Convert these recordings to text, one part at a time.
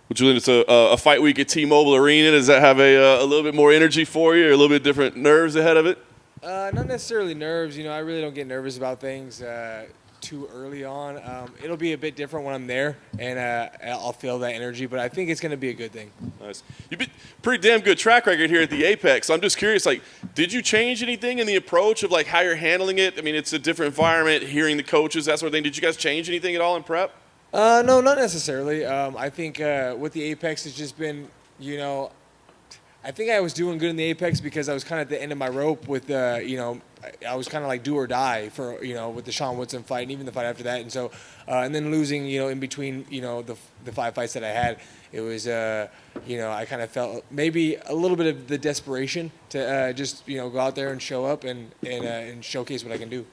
Well, Julian, it's a fight week at T-Mobile Arena. Does that have a little bit more energy for you, or a little bit different nerves ahead of it? Not necessarily nerves. I really don't get nervous about things too early on. It'll be a bit different when I'm there, and I'll feel that energy. But I think it's going to be a good thing. Nice. You've been pretty damn good track record here at the Apex. So I'm just curious, did you change anything in the approach of how you're handling it? I mean, it's a different environment, hearing the coaches, that sort of thing. Did you guys change anything at all in prep? No, not necessarily. I think with the Apex, it's just been, I think I was doing good in the Apex because I was kind of at the end of my rope with, I was kind of like do or die for, with the Sean Woodson fight and even the fight after that. And so, and then losing, in between, the 5 fights that I had, it was, I kind of felt maybe a little bit of the desperation to just, go out there and show up and showcase what I can do.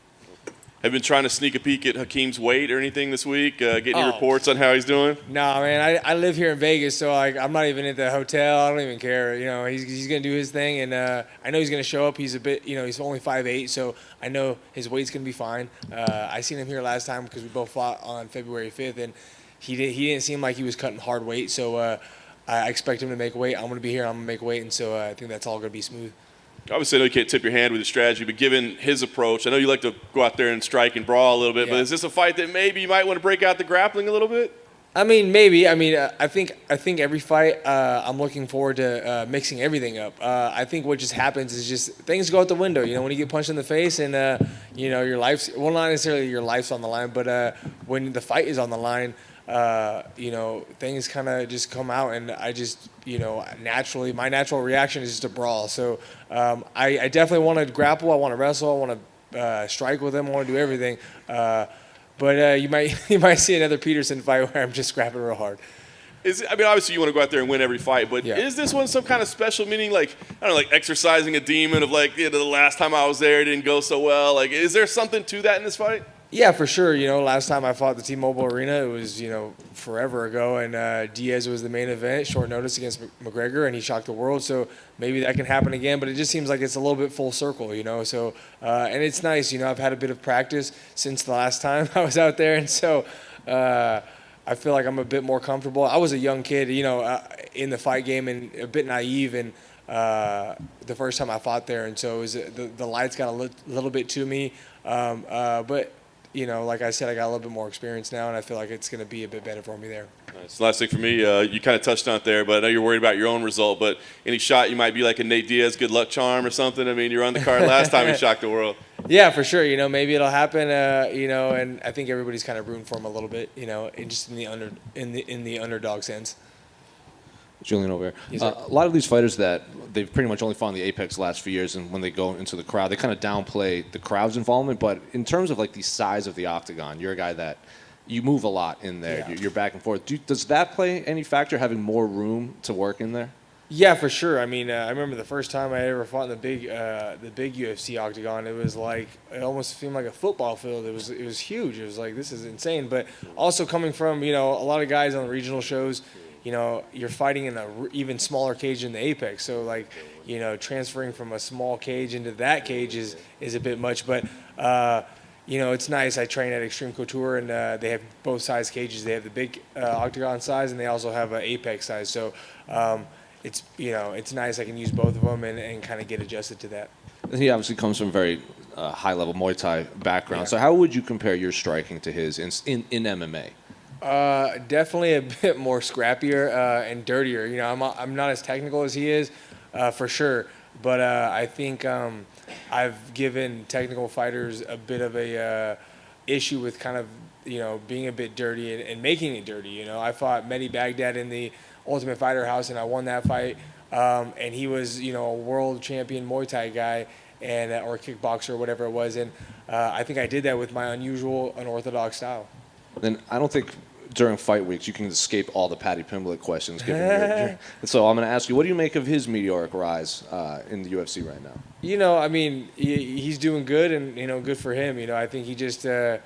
Have you been trying to sneak a peek at Hakeem's weight or anything this week? Get any reports on how he's doing? No, man. I live here in Vegas, so I'm not even at the hotel. I don't even care. He's going to do his thing, and I know he's going to show up. He's a bit, he's only 5'8", so I know his weight's going to be fine. I seen him here last time because we both fought on February 5th, and he didn't seem like he was cutting hard weight, so I expect him to make weight. I'm going to be here. I'm going to make weight, and so I think that's all going to be smooth. Obviously, I know you can't tip your hand with the strategy, but given his approach, I know you like to go out there and strike and brawl a little bit, but is this a fight that maybe you might want to break out the grappling a little bit? I mean, maybe. I mean, I think every fight, I'm looking forward to mixing everything up. I think what just happens is just things go out the window. When you get punched in the face and, your life's, well, not necessarily your life's on the line, but when the fight is on the line, things kind of just come out, and I just, naturally, my natural reaction is just to brawl. So I definitely want to grapple. I want to wrestle. I want to strike with him. I want to do everything. But you might see another Peterson fight where I'm just scrapping real hard. Obviously you want to go out there and win every fight, but is this one some kind of special meaning? I don't know, exercising a demon of the last time I was there, it didn't go so well. Is there something to that in this fight? Yeah, for sure. Last time I fought the T-Mobile Arena, it was, forever ago, and Diaz was the main event, short notice against McGregor, and he shocked the world. So maybe that can happen again, but it just seems like it's a little bit full circle, So, and it's nice, I've had a bit of practice since the last time I was out there, and so I feel like I'm a bit more comfortable. I was a young kid, in the fight game and a bit naive, and the first time I fought there, and so it was, the lights got a little bit to me, but like I said, I got a little bit more experience now, and I feel like it's going to be a bit better for me there. Nice. Last thing for me, you kind of touched on it there, but I know you're worried about your own result, but any shot you might be like a Nate Diaz good luck charm or something? I mean, you were on the card last time he shocked the world. Yeah, for sure. Maybe it'll happen, and I think everybody's kind of rooting for him a little bit, just in the underdog sense. Julian over here. Yes, a lot of these fighters that they've pretty much only fought in the Apex the last few years, and when they go into the crowd, they kind of downplay the crowd's involvement. But in terms of the size of the octagon, you're a guy that you move a lot in there. Yeah. You're back and forth. Does that play any factor, having more room to work in there? Yeah, for sure. I mean, I remember the first time I ever fought in the big UFC octagon. It was it almost seemed like a football field. It was huge. It was this is insane. But also coming from a lot of guys on the regional shows. You're fighting in an even smaller cage in the Apex. So, transferring from a small cage into that cage is a bit much. But, it's nice. I train at Extreme Couture, and they have both size cages. They have the big octagon size, and they also have an Apex size. So, it's nice. I can use both of them and kind of get adjusted to that. He obviously comes from a very high-level Muay Thai background. Yeah. So how would you compare your striking to his in MMA? Definitely a bit more scrappier and dirtier. I'm not as technical as he is, for sure. But I think I've given technical fighters a bit of a issue with kind of being a bit dirty and making it dirty. I fought Mehdi Baghdad in the Ultimate Fighter House, and I won that fight. And he was a world champion Muay Thai guy and or kickboxer or whatever it was. And I think I did that with my unusual, unorthodox style. Then I don't think during fight weeks you can escape all the Paddy Pimblett questions. Given your so I'm going to ask you, what do you make of his meteoric rise in the UFC right now? I mean, he's doing good, and good for him. I think he just, I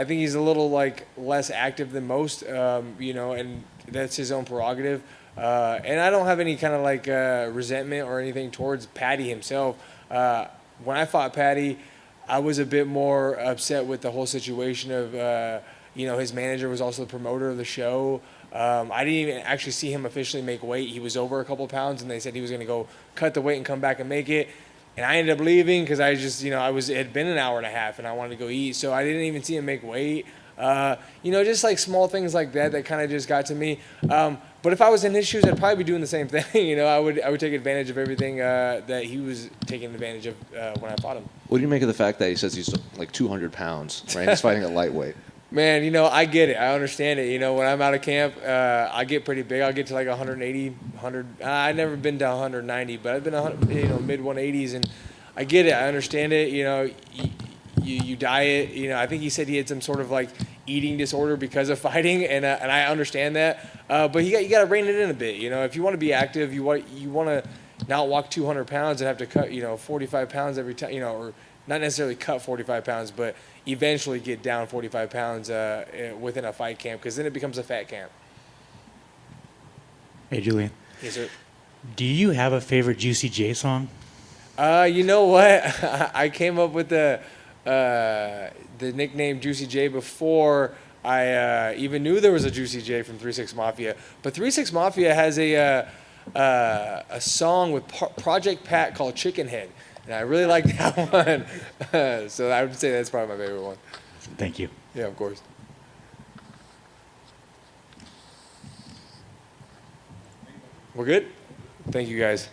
think he's a little less active than most. And that's his own prerogative. And I don't have any kind of resentment or anything towards Paddy himself. When I fought Paddy, I was a bit more upset with the whole situation of his manager was also the promoter of the show. I didn't even actually see him officially make weight. He was over a couple of pounds, and they said he was going to go cut the weight and come back and make it. And I ended up leaving because I just, it had been an hour and a half, and I wanted to go eat. So I didn't even see him make weight. Just like small things like that kind of just got to me. But if I was in his shoes, I'd probably be doing the same thing. I would take advantage of everything that he was taking advantage of when I fought him. What do you make of the fact that he says he's like 200 pounds, right? He's fighting at lightweight. Man, I get it. I understand it. When I'm out of camp, I get pretty big. I'll get to like 180, 100. I've never been to 190, but I've been, mid 180s, and I get it. I understand it. You diet. I think he said he had some sort of like eating disorder because of fighting, and I understand that. But you got to rein it in a bit. If you want to be active, you want to not walk 200 pounds and have to cut 45 pounds every time. Or not necessarily cut 45 pounds, but eventually get down 45 pounds within a fight camp, because then it becomes a fat camp. Hey, Julian. Yes, sir. Do you have a favorite Juicy J song? You know what? I came up with the nickname Juicy J before I even knew there was a Juicy J from 3-6 Mafia. But 3-6 Mafia has a song with Project Pat called Chicken Head. And I really like that one. So I would say that's probably my favorite one. Thank you. Yeah, of course. We're good? Thank you, guys.